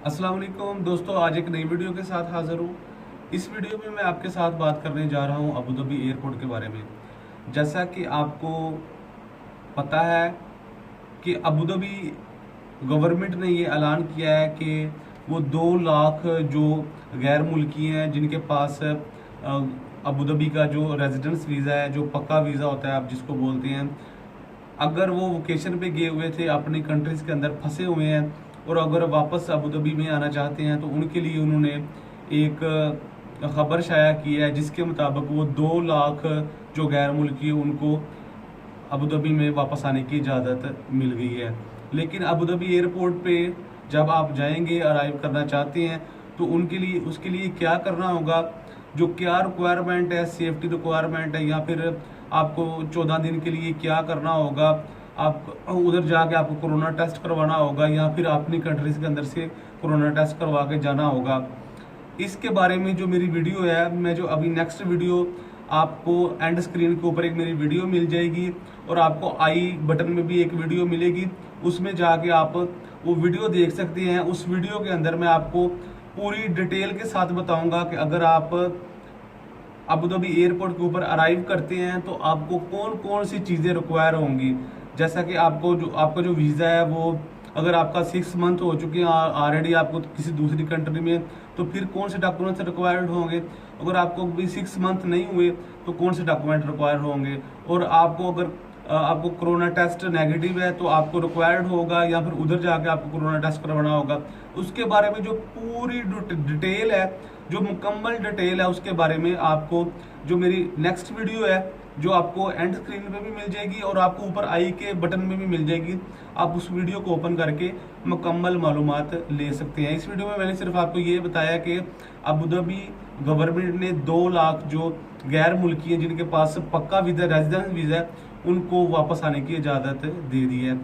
अस्सलाम वालेकुम दोस्तों, आज एक नई वीडियो के साथ हाज़िर हूँ। इस वीडियो में मैं आपके साथ बात करने जा रहा हूँ अबू धाबी एयरपोर्ट के बारे में। जैसा कि आपको पता है कि अबू धाबी गवर्नमेंट ने ये ऐलान किया है कि वो 2 लाख जो गैर मुल्की हैं जिनके पास अबू धाबी का जो रेजिडेंस वीज़ा है, जो पक्का वीज़ा होता है आप जिसको बोलते हैं, अगर वो वोकेशन पे गए हुए थे, अपनी कंट्रीज के अंदर फंसे हुए हैं और अगर वापस अबू धाबी में आना चाहते हैं तो उनके लिए उन्होंने एक खबर शाया की है जिसके मुताबिक वो 2 लाख जो गैर मुल्की उनको अबू धाबी में वापस आने की इजाज़त मिल गई है। लेकिन अबू धाबी एयरपोर्ट पे जब आप जाएंगे, अराइव करना चाहते हैं, तो उनके लिए उसके लिए क्या करना होगा, जो क्या रिक्वायरमेंट है, सेफ्टी रिक्वायरमेंट है, या फिर आपको 14 दिन के लिए क्या करना होगा, आप उधर जाके आपको कोरोना टेस्ट करवाना होगा या फिर अपनी कंट्रीज के अंदर से कोरोना टेस्ट करवा के जाना होगा। इसके बारे में जो मेरी वीडियो है, मैं जो अभी नेक्स्ट वीडियो आपको एंड स्क्रीन के ऊपर एक मेरी वीडियो मिल जाएगी और आपको आई बटन में भी एक वीडियो मिलेगी, उसमें जाके आप वो वीडियो देख सकते हैं। उस वीडियो के अंदर मैं आपको पूरी डिटेल के साथ बताऊंगा कि अगर आप अबू धाबी एयरपोर्ट के ऊपर अराइव करते हैं तो आपको कौन कौन सी चीज़ें रिक्वायर होंगी। जैसा कि आपका जो वीज़ा है वो अगर आपका 6 मंथ हो चुके हैं ऑलरेडी आपको किसी दूसरी कंट्री में, तो फिर कौन से डॉक्यूमेंट्स रिक्वायर्ड होंगे। अगर आपको भी 6 मंथ नहीं हुए तो कौन से डॉक्यूमेंट रिक्वायर होंगे। और आपको अगर आपको कोरोना टेस्ट नेगेटिव है तो आपको रिक्वायर्ड होगा या फिर उधर जाके आपको कोरोना टेस्ट करवाना होगा। उसके बारे में जो पूरी डिटेल है, जो मुकम्मल डिटेल है, उसके बारे में आपको जो मेरी नेक्स्ट वीडियो है जो आपको एंड स्क्रीन पे भी मिल जाएगी और आपको ऊपर आई के बटन में भी मिल जाएगी, आप उस वीडियो को ओपन करके मुकम्मल मालूमात ले सकते हैं। इस वीडियो में मैंने सिर्फ आपको ये बताया कि अबू धाबी गवर्नमेंट ने 2 लाख जो गैर मुल्की हैं जिनके पास पक्का वीज़ा, रेजिडेंस वीज़ा है, उनको वापस आने की इजाज़त दे दी है।